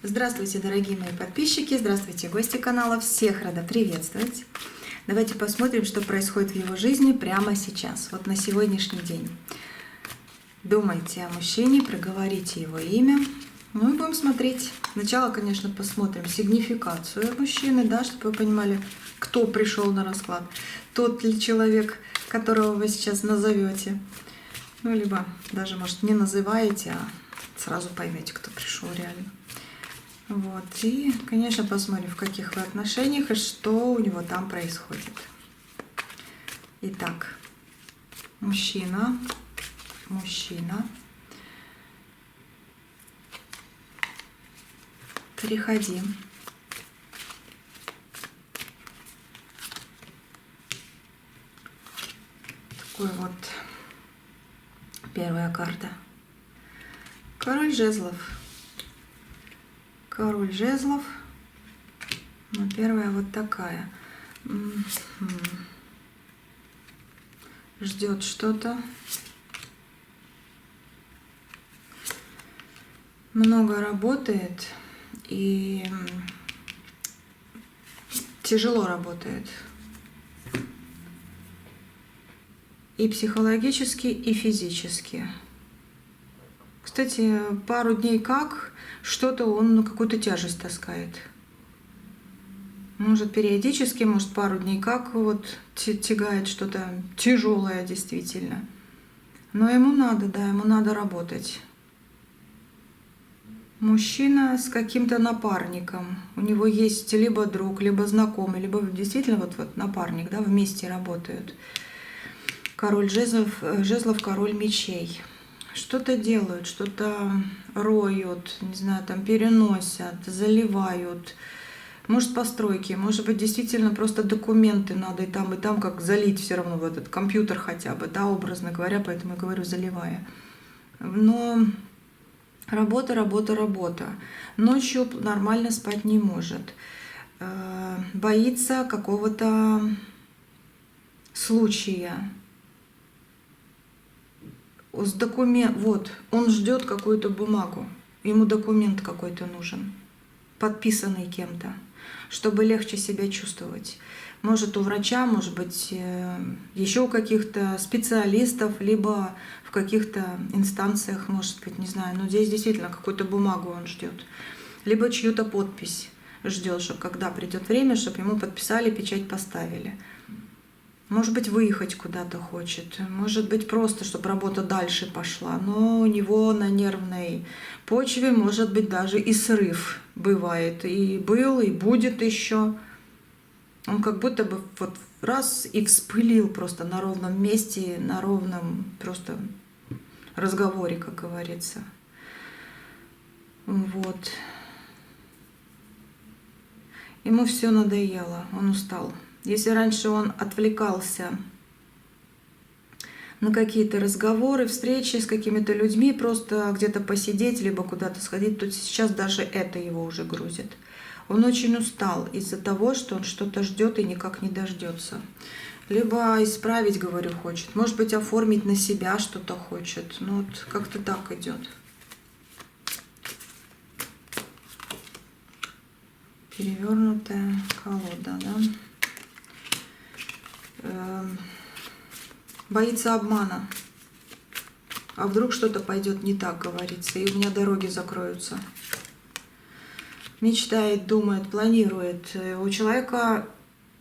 Здравствуйте, дорогие мои подписчики, здравствуйте, гости канала, всех рада приветствовать. Давайте посмотрим, что происходит в его жизни прямо сейчас, вот на сегодняшний день. Думайте о мужчине, проговорите его имя, ну и будем смотреть. Сначала, конечно, посмотрим сигнификацию мужчины, да, чтобы вы понимали, кто пришел на расклад. Тот ли человек, которого вы сейчас назовете, ну либо даже, может, не называете, а сразу поймете, кто пришел реально. Вот, и, конечно, посмотрим, в каких вы отношениях и что у него там происходит. Итак, мужчина. Переходи. Такой вот первая карта. Король жезлов. Король жезлов. Ну, первая вот такая. Ждет что-то. Много работает и тяжело работает. И психологически, и физически. Кстати, пару дней как что-то он какую-то тяжесть таскает. Может, периодически, может, пару дней как вот тягает что-то тяжелое действительно. Но ему надо, да, ему надо работать. Мужчина с каким-то напарником. У него есть либо друг, либо знакомый, либо действительно вот напарник, да, вместе работают. Король жезлов, король мечей. Что-то делают, что-то роют, не знаю, там переносят, заливают. Может, постройки, может быть, действительно просто документы надо и там как залить все равно в этот компьютер хотя бы, да, образно говоря, поэтому я говорю, заливая. Но работа. Ночью нормально спать не может. Боится какого-то случая. Вот, он ждет какую-то бумагу, ему документ какой-то нужен, подписанный кем-то, чтобы легче себя чувствовать. Может, у врача, может быть, еще у каких-то специалистов, либо в каких-то инстанциях, может быть, не знаю, но здесь действительно какую-то бумагу он ждет. Либо чью-то подпись ждет, чтобы когда придет время, чтобы ему подписали, печать поставили. Может быть, выехать куда-то хочет, может быть, просто, чтобы работа дальше пошла, но у него на нервной почве может быть даже и срыв бывает, и был, и будет еще. Он как будто бы вот раз и вспылил просто на ровном месте, на ровном просто разговоре, как говорится. Вот. Ему все надоело, он устал. Если раньше он отвлекался на какие-то разговоры, встречи с какими-то людьми, просто где-то посидеть, либо куда-то сходить, то сейчас даже это его уже грузит. Он очень устал из-за того, что он что-то ждет и никак не дождется. Либо исправить, говорю, хочет. Может быть, оформить на себя что-то хочет. Ну вот как-то так идет. Перевернутая колода, да? Боится обмана. А вдруг что-то пойдет не так, говорится, и у меня дороги закроются. Мечтает, думает, планирует. У человека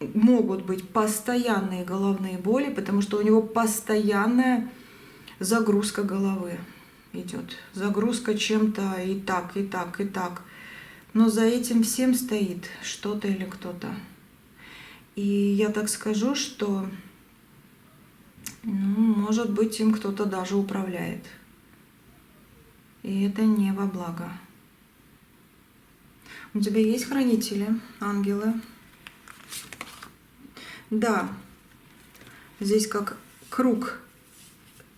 могут быть постоянные головные боли, потому что у него постоянная загрузка головы идет. Загрузка чем-то и так, и так, и так. Но за этим всем стоит что-то или кто-то. И я так скажу, что, может быть, им кто-то даже управляет. И это не во благо. У тебя есть хранители, ангелы? Да. Здесь как круг,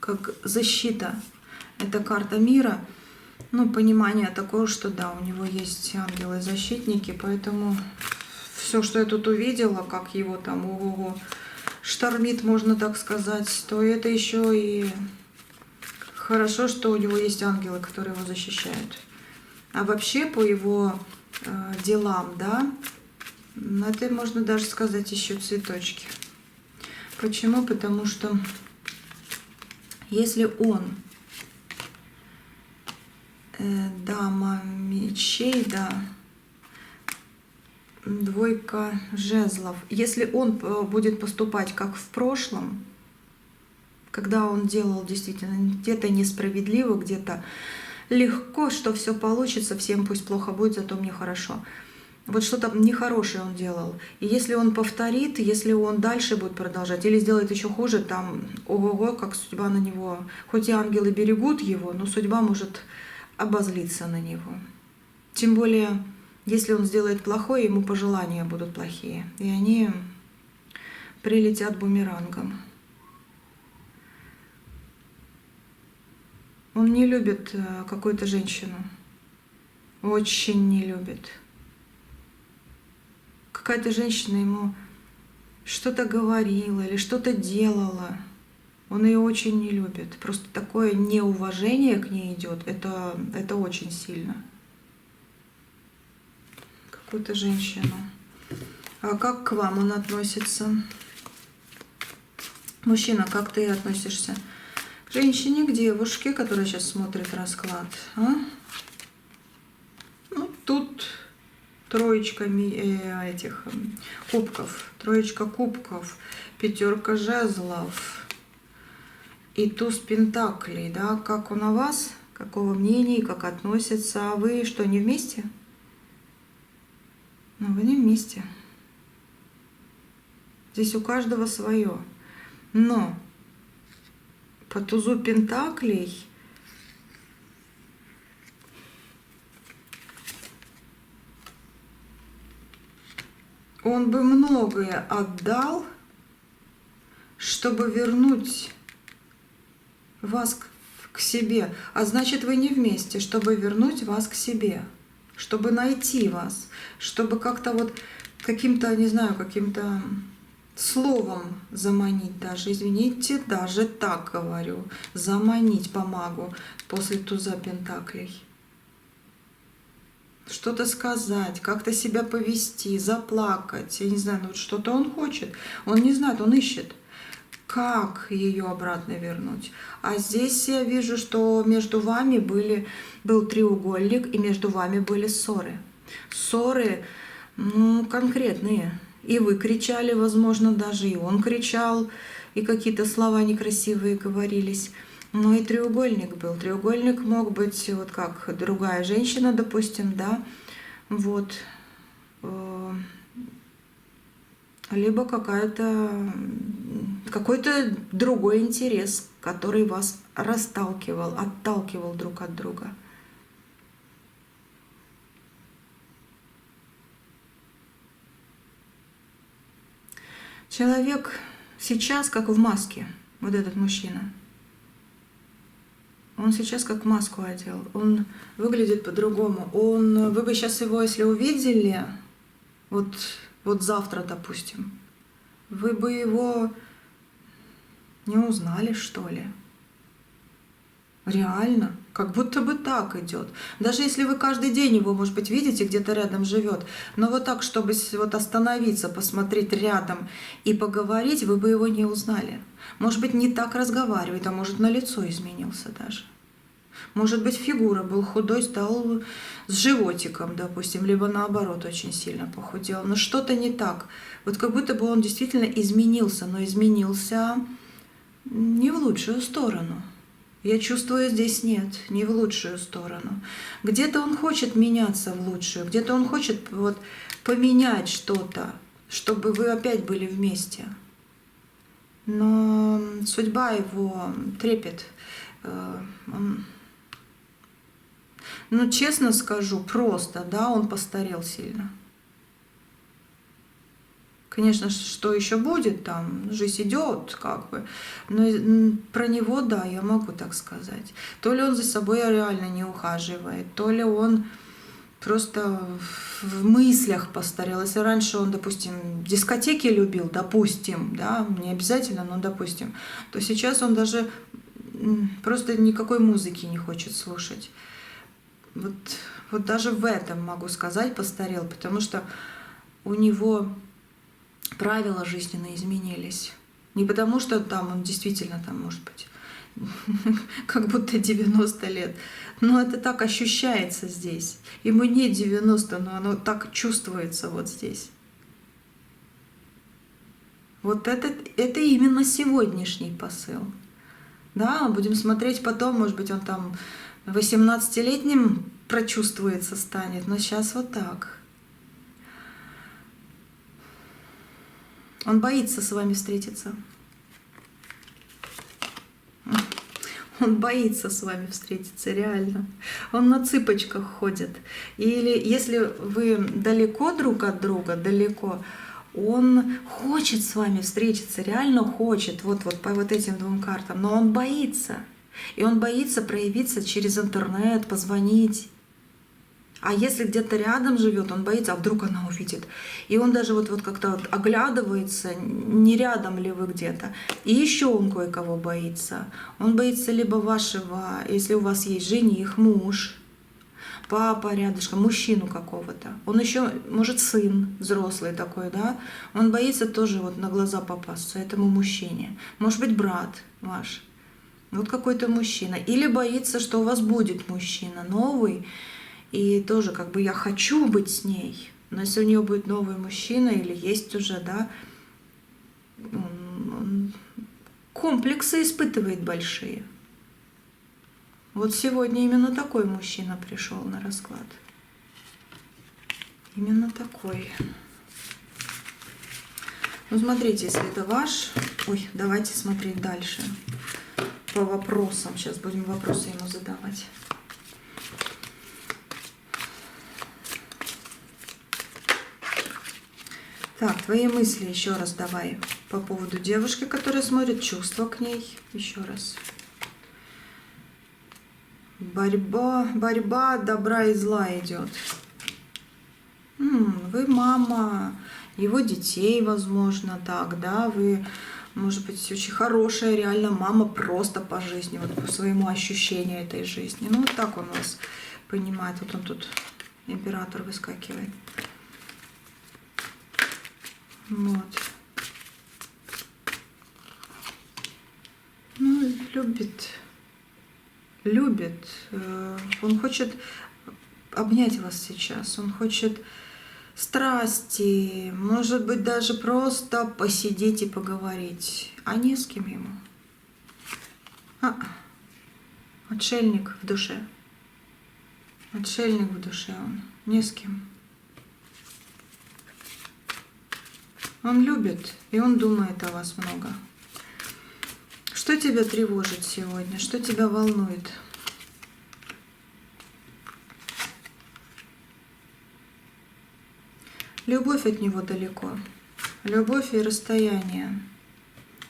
как защита. Это карта мира. Ну, понимание такое, что да, у него есть ангелы-защитники, поэтому все, что я тут увидела, как его там штормит, можно так сказать, то это еще и хорошо, что у него есть ангелы, которые его защищают. А вообще по его делам, да, это можно даже сказать еще цветочки. Почему? Потому что если он дама мечей, да, двойка жезлов, если он будет поступать как в прошлом, когда он делал действительно где-то несправедливо, где-то легко, что все получится, всем пусть плохо будет, зато мне хорошо. Вот что-то нехорошее он делал. И если он повторит, если он дальше будет продолжать или сделает еще хуже, там, ого-го, как судьба на него. Хоть и ангелы берегут его, но судьба может обозлиться на него. Тем более, если он сделает плохое, ему пожелания будут плохие. И они прилетят бумерангом. Он не любит какую-то женщину. Очень не любит. Какая-то женщина ему что-то говорила или что-то делала. Он ее очень не любит. Просто такое неуважение к ней идет. Это очень сильно. Какую-то женщину. А как к вам он относится? Мужчина, как ты относишься к женщине, к девушке, которая сейчас смотрит расклад? А? Ну, тут троечка этих кубков, троечка кубков, пятерка жезлов и туз пентаклей, да, как он о вас, какого мнения, как относится, а вы что, не вместе? Ну, вы не вместе. Здесь у каждого свое. Но по тузу пентаклей он бы многое отдал, чтобы вернуть вас к себе. А значит, вы не вместе, чтобы вернуть вас к себе, чтобы найти вас, чтобы как-то вот каким-то, не знаю, каким-то словом заманить даже, извините, даже так говорю, заманить по магу после туза пентаклей. Что-то сказать, как-то себя повести, заплакать, я не знаю, ну вот что-то он хочет, он не знает, он ищет, как ее обратно вернуть. А здесь я вижу, что между вами был треугольник, и между вами были ссоры. Ссоры, ну, конкретные. И вы кричали, возможно, даже и он кричал, и какие-то слова некрасивые говорились. Ну и треугольник был. Треугольник мог быть вот как другая женщина, допустим, да, вот, либо какой-то другой интерес, который вас расталкивал, отталкивал друг от друга. Человек сейчас как в маске, вот этот мужчина. Он сейчас как маску одел, он выглядит по-другому. Вы бы сейчас его, если увидели, вот завтра, допустим, вы бы его не узнали, что ли? Реально, как будто бы так идет. Даже если вы каждый день его, может быть, видите, где-то рядом живет, но вот так, чтобы вот остановиться, посмотреть рядом и поговорить, вы бы его не узнали. Может быть, не так разговаривает, а может, на лицо изменился даже. Может быть, фигура был худой, стал с животиком, допустим, либо наоборот очень сильно похудел. Но что-то не так. Вот как будто бы он действительно изменился, но изменился не в лучшую сторону. Я чувствую, здесь нет, не в лучшую сторону. Где-то он хочет меняться в лучшую, где-то он хочет вот поменять что-то, чтобы вы опять были вместе. Но судьба его трепет. Ну, честно скажу, просто, да, он постарел сильно. Конечно, что еще будет там, жизнь идет, как бы, но про него, да, я могу так сказать. То ли он за собой реально не ухаживает, то ли он просто в мыслях постарел. Если раньше он, допустим, дискотеки любил, допустим, да, не обязательно, но допустим, то сейчас он даже просто никакой музыки не хочет слушать. Вот Вот даже в этом могу сказать, постарел, потому что у него правила жизненные изменились. Не потому что там он действительно там, может быть, как будто 90 лет. Но это так ощущается здесь. Ему не 90, но оно так чувствуется вот здесь. Вот это именно сегодняшний посыл. Да, будем смотреть потом, может быть, он там 18-летним прочувствуется, станет, но сейчас вот так. Он боится с вами встретиться. Он боится с вами встретиться, реально. Он на цыпочках ходит. Или если вы далеко друг от друга, далеко, он хочет с вами встретиться, реально хочет, вот по вот этим двум картам, но он боится. И он боится проявиться через интернет, позвонить. А если где-то рядом живет, он боится, а вдруг она увидит. И он даже вот как-то вот оглядывается, не рядом ли вы где-то. И еще он кое-кого боится. Он боится либо вашего, если у вас есть жених, муж, папа рядышком, мужчину какого-то. Он еще, может, сын взрослый такой, да. Он боится тоже вот на глаза попасться этому мужчине. Может быть, брат ваш. Вот какой-то мужчина. Или боится, что у вас будет мужчина новый. И тоже как бы я хочу быть с ней, но если у нее будет новый мужчина или есть уже, да, он комплексы испытывает большие. Вот сегодня именно такой мужчина пришел на расклад. Именно такой. Ну, смотрите, если это ваш... Ой, давайте смотреть дальше. По вопросам. Сейчас будем вопросы ему задавать. Так, твои мысли еще раз давай по поводу девушки, которая смотрит, чувства к ней. Еще раз. Борьба добра и зла идет. Вы мама его детей, возможно, так, да, вы, может быть, очень хорошая реально мама просто по жизни, вот по своему ощущению этой жизни. Ну, вот так он вас понимает. Вот он тут, император, выскакивает. Вот. Ну, любит. Он хочет обнять вас сейчас. Он хочет страсти, может быть, даже просто посидеть и поговорить. А не с кем ему. Отшельник в душе. Отшельник в душе он. Не с кем. Он любит, и он думает о вас много. Что тебя тревожит сегодня? Что тебя волнует? Любовь от него далеко. Любовь и расстояние.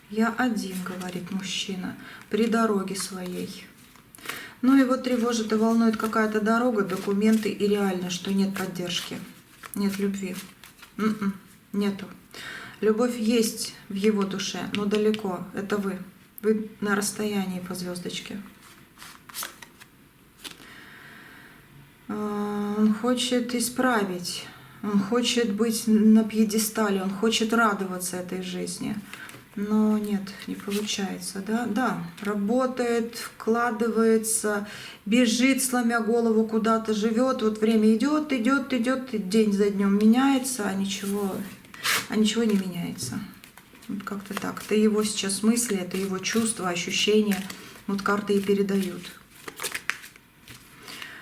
Я один, говорит мужчина, при дороге своей. Ну, его тревожит и волнует какая-то дорога, документы, и реально, что нет поддержки, нет любви. Нету. Любовь есть в его душе, но далеко. Это вы. Вы на расстоянии по звездочке. Он хочет исправить. Он хочет быть на пьедестале. Он хочет радоваться этой жизни. Но нет, не получается. Да, работает, вкладывается, бежит, сломя голову, куда-то живет. Вот время идет, день за днем меняется, а ничего не меняется. Вот как-то так. Это его сейчас мысли, это его чувства, ощущения. Вот карты и передают.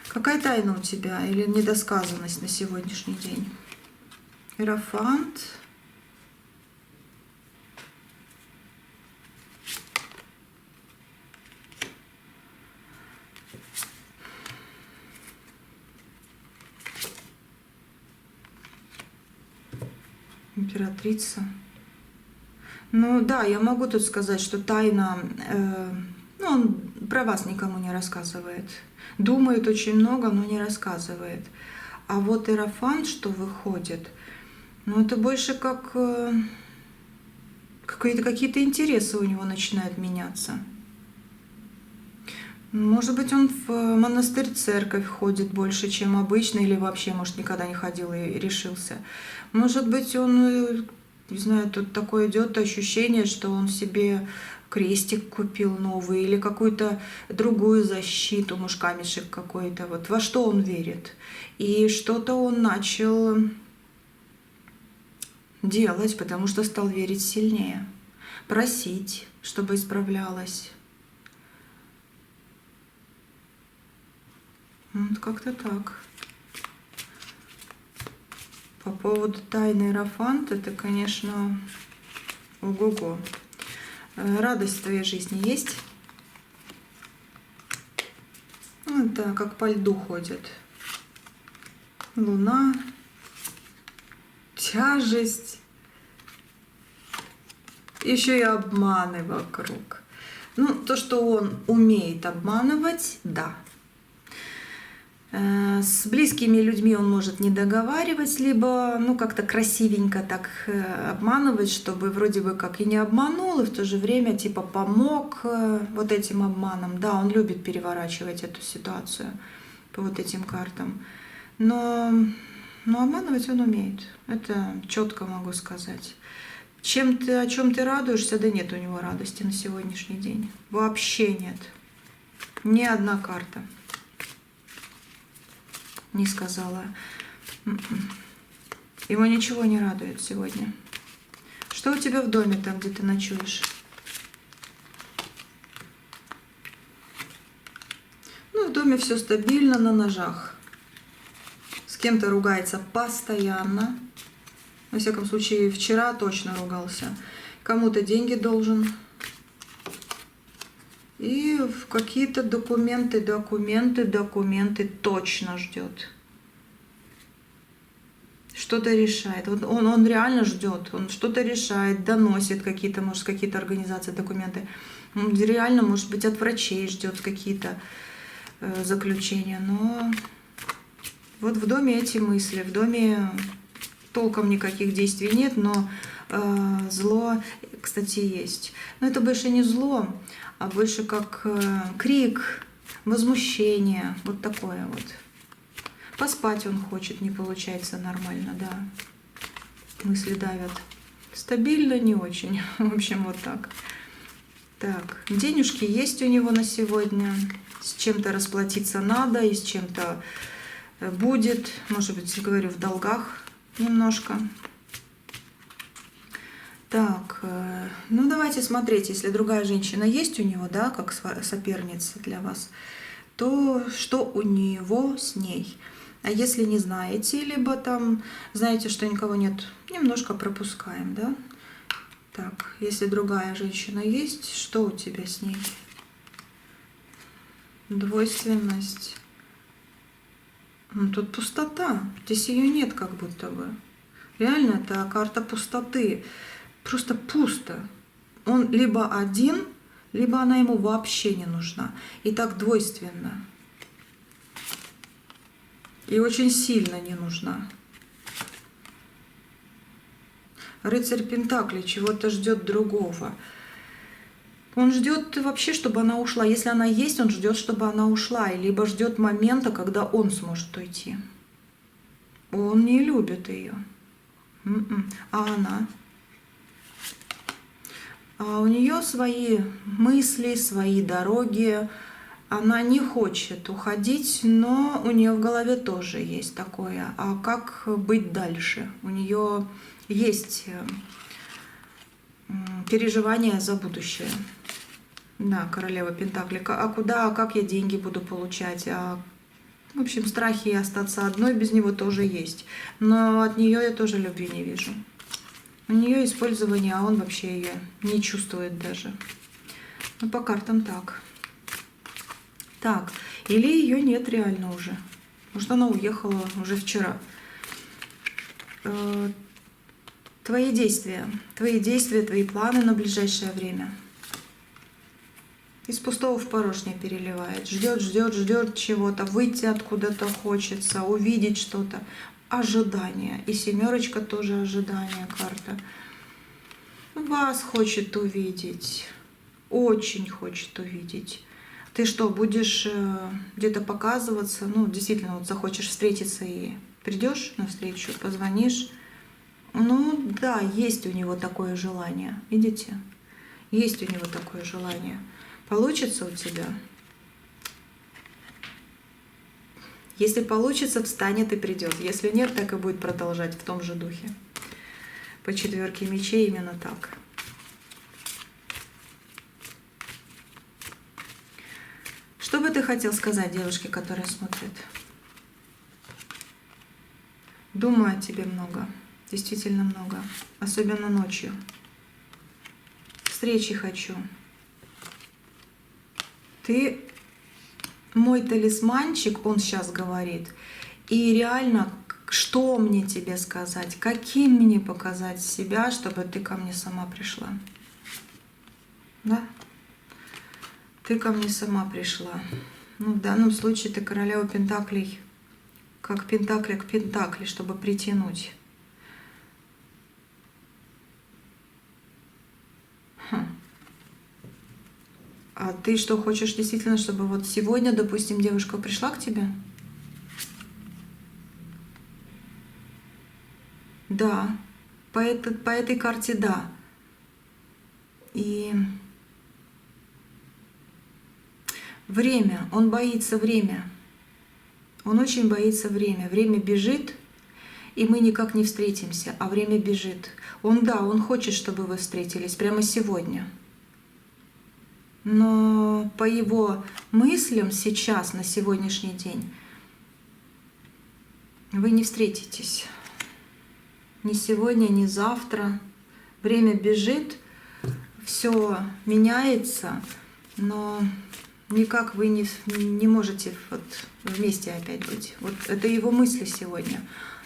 Какая тайна у тебя или недосказанность на сегодняшний день? Иерофант. Императрица. Ну да, я могу тут сказать, что тайна, он про вас никому не рассказывает. Думает очень много, но не рассказывает. А вот Иерофант, что выходит, это больше как какие-то интересы у него начинают меняться. Может быть, он в монастырь, церковь ходит больше, чем обычно, или вообще, может, никогда не ходил и решился. Может быть, он, не знаю, тут такое идет ощущение, что он себе крестик купил новый или какую-то другую защиту, может, камешек какой-то. Вот во что он верит. И что-то он начал делать, потому что стал верить сильнее. Просить, чтобы исправлялось. Вот как-то так. По поводу тайны Иерофант, это, конечно, ого-го. Радость в твоей жизни есть? Это как по льду ходит. Луна, тяжесть, еще и обманы вокруг. Ну, то, что он умеет обманывать, да. С близкими людьми он может не договаривать, либо ну как-то красивенько так обманывать, чтобы вроде бы как и не обманул, и в то же время типа помог вот этим обманом. Да, он любит переворачивать эту ситуацию по вот этим картам. Но обманывать он умеет. Это четко могу сказать. О чем ты радуешься? Да нет у него радости на сегодняшний день. Вообще нет. Ни одна карта не сказала. Его ничего не радует сегодня. Что у тебя в доме, там, где ты ночуешь? Ну, в доме все стабильно, на ножах. С кем-то ругается постоянно. Во всяком случае, вчера точно ругался. Кому-то деньги должен. И в какие-то документы точно ждет. Что-то решает. Вот он реально ждет. Он что-то решает, доносит какие-то, может, какие-то организации документы. Он реально, может быть, от врачей ждет какие-то заключения. Но вот в доме эти мысли. В доме толком никаких действий нет, но зло, кстати, есть. Но это больше не зло, а больше как крик, возмущение, вот такое вот. Поспать он хочет, не получается нормально, да. Мысли давят. Стабильно, не очень. В общем, вот так. Так, денежки есть у него на сегодня. С чем-то расплатиться надо, и с чем-то будет. Может быть, говорю, в долгах немножко. Так, ну давайте смотреть, если другая женщина есть у него, да, как соперница для вас, то что у него с ней? А если не знаете, либо там знаете, что никого нет, немножко пропускаем, да? Так, если другая женщина есть, что у тебя с ней? Двойственность. Ну, тут пустота, здесь ее нет как будто бы. Реально, это карта пустоты. Просто пусто. Он либо один, либо она ему вообще не нужна. И так двойственно. И очень сильно не нужна. Рыцарь Пентаклей чего-то ждет другого. Он ждет вообще, чтобы она ушла. Если она есть, он ждет, чтобы она ушла. Либо ждет момента, когда он сможет уйти. Он не любит ее. А она? А у нее свои мысли, свои дороги. Она не хочет уходить, но у нее в голове тоже есть такое. А как быть дальше? У нее есть переживания за будущее. Да, королева Пентаклей. А куда, как я деньги буду получать? В общем, страхи остаться одной без него тоже есть. Но от нее я тоже любви не вижу. У нее использование, а он вообще ее не чувствует даже. Ну, по картам так. Так, или ее нет реально уже. Может, она уехала уже вчера. Твои действия, твои планы на ближайшее время. Из пустого в порожнее переливает. Ждет чего-то, выйти откуда-то хочется, увидеть что-то. Ожидание. И семерочка тоже ожидание карта. Вас хочет увидеть. Очень хочет увидеть. Ты что, будешь где-то показываться? Ну, действительно, вот захочешь встретиться и придешь на встречу, позвонишь. Ну, да, есть у него такое желание. Видите? Есть у него такое желание. Получится у тебя? Если получится, встанет и придет. Если нет, так и будет продолжать в том же духе. По 4 мечей именно так. Что бы ты хотел сказать девушке, которая смотрит? Думаю о тебе много. Действительно много. Особенно ночью. Встречи хочу. Ты мой талисманчик, он сейчас говорит. И реально, что мне тебе сказать? Каким мне показать себя, чтобы ты ко мне сама пришла? Да? Ты ко мне сама пришла. Ну, в данном случае ты королева пентаклей, как пентакля к пентакли, чтобы притянуть. А ты что, хочешь действительно, чтобы вот сегодня, допустим, девушка пришла к тебе? Да, по этой карте да. И время, он боится время. Он очень боится время. Время бежит, и мы никак не встретимся, а время бежит. Он хочет, чтобы вы встретились прямо сегодня. Но по его мыслям сейчас, на сегодняшний день, вы не встретитесь. Ни сегодня, ни завтра. Время бежит, все меняется, но никак вы не можете вот вместе опять быть. Вот это его мысли сегодня.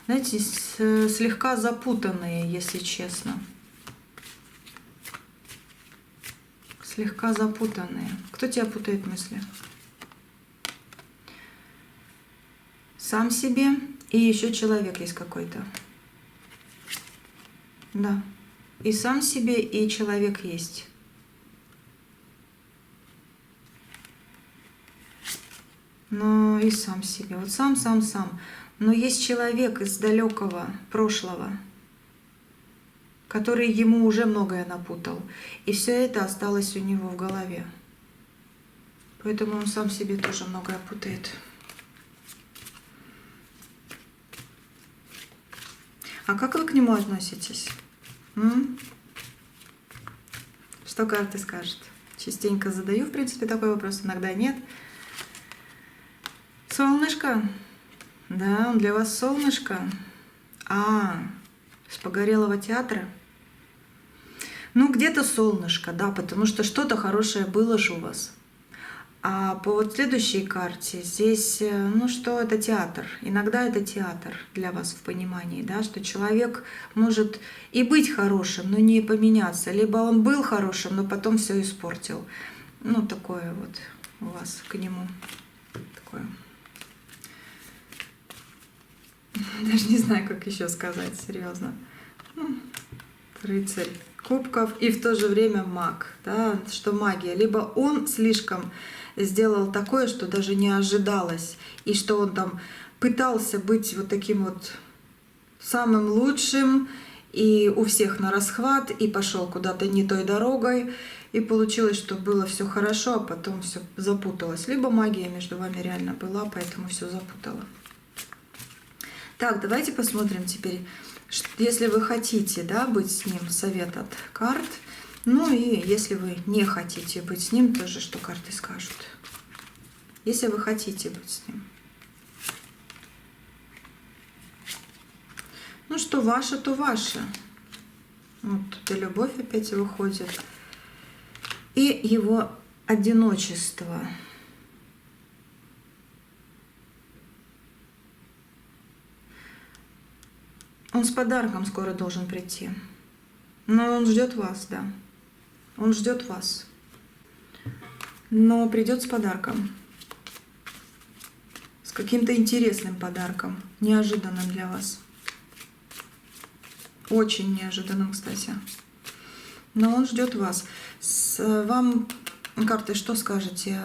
Знаете, слегка запутанные, если честно. Слегка запутанные. Кто тебя путает мысли? Сам себе и еще человек есть какой-то. Да. И сам себе, и человек есть. Но и сам себе. Вот сам. Но есть человек из далекого прошлого, который ему уже многое напутал. И все это осталось у него в голове. Поэтому он сам себе тоже многое путает. А как вы к нему относитесь? Что карты скажут? Частенько задаю, в принципе, такой вопрос, иногда нет. Солнышко. Да, он для вас солнышко. С погорелого театра. Ну, где-то солнышко, да, потому что что-то хорошее было же у вас. А по вот следующей карте здесь, ну что, это театр. Иногда это театр для вас в понимании, да, что человек может и быть хорошим, но не поменяться. Либо он был хорошим, но потом все испортил. Ну, такое вот у вас к нему. Такое. Даже не знаю, как еще сказать, серьезно. Рыцарь кубков и в то же время маг, да, что магия. Либо он слишком сделал такое, что даже не ожидалось, и что он там пытался быть вот таким вот самым лучшим, и у всех на расхват, и пошел куда-то не той дорогой, и получилось, что было все хорошо, а потом все запуталось. Либо магия между вами реально была, поэтому все запутала. Так, давайте посмотрим теперь, если вы хотите, да, быть с ним, совет от карт. Ну и если вы не хотите быть с ним, тоже что карты скажут. Если вы хотите быть с ним. Ну что ваше, то ваше. Вот тут и любовь опять выходит. И его одиночество. Он с подарком скоро должен прийти. Но он ждет вас, да. Он ждет вас. Но придет с подарком. С каким-то интересным подарком. Неожиданным для вас. Очень неожиданным, кстати. Но он ждет вас. Вам Карты, что скажете?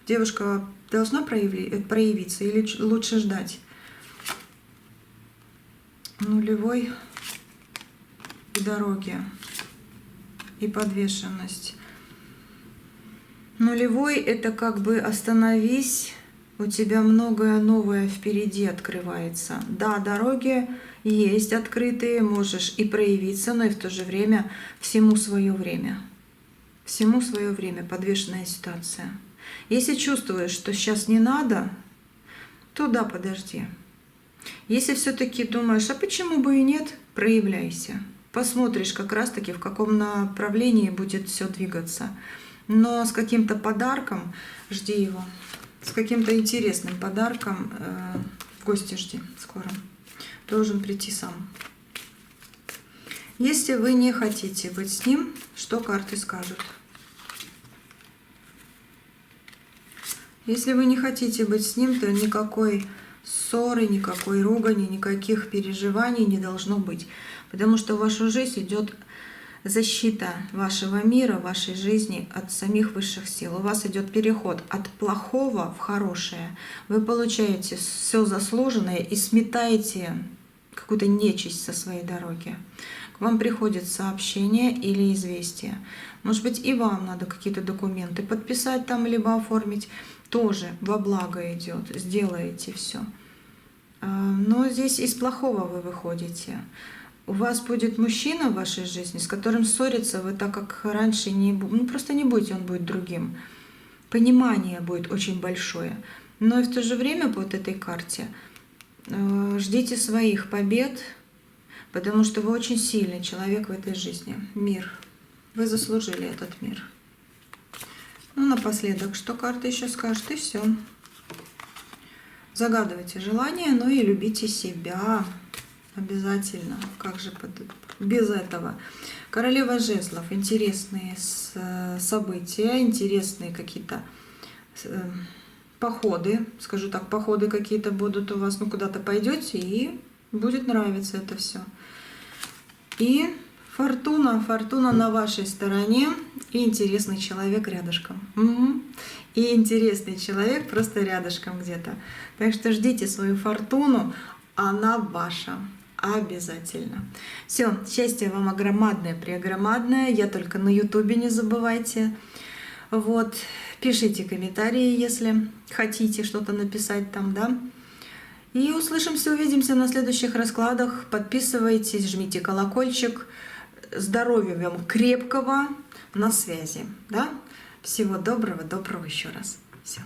Девушка должна проявиться или лучше ждать? Нулевой и дороги, и подвешенность. Нулевой — это как бы остановись, у тебя многое новое впереди открывается. Да, дороги есть открытые, можешь и проявиться, но и в то же время всему свое время. Всему свое время, подвешенная ситуация. Если чувствуешь, что сейчас не надо, то да, подожди. Если все-таки думаешь, а почему бы и нет, проявляйся. Посмотришь как раз-таки, в каком направлении будет все двигаться. Но с каким-то подарком жди его. С каким-то интересным подарком в гости жди скоро. Должен прийти сам. Если вы не хотите быть с ним, что карты скажут? Если вы не хотите быть с ним, то никакой ссоры, никакой ругани, никаких переживаний не должно быть. Потому что в вашу жизнь идет защита вашего мира, вашей жизни от самих высших сил. У вас идет переход от плохого в хорошее. Вы получаете все заслуженное и сметаете какую-то нечисть со своей дороги. К вам приходит сообщение или известие. Может быть, и вам надо какие-то документы подписать там, либо оформить. Тоже во благо идет. Сделаете все. Но здесь из плохого вы выходите. У вас будет мужчина в вашей жизни, с которым ссориться вы так, как раньше не будете. Ну, просто не будете, он будет другим. Понимание будет очень большое. Но и в то же время по вот этой карте ждите своих побед, потому что вы очень сильный человек в этой жизни. Мир. Вы заслужили этот мир. Ну, напоследок, что карта еще скажет, и все. Загадывайте желания, но и любите себя. Обязательно. Как же без этого? Королева жезлов. Интересные события, интересные какие-то походы. Скажу так, походы какие-то будут у вас. Ну, куда-то пойдете, и будет нравиться это все. И фортуна. Фортуна на вашей стороне. И интересный человек рядышком. Угу. И интересный человек просто рядышком где-то. Так что ждите свою фортуну. Она ваша. Обязательно. Все, счастья вам огромадное, преогромадное. Я только на Ютубе, не забывайте. Вот. Пишите комментарии, если хотите что-то написать там, да. И услышимся, увидимся на следующих раскладах. Подписывайтесь, жмите колокольчик. Здоровья вам крепкого, на связи, да. Всего доброго, доброго еще раз. Все.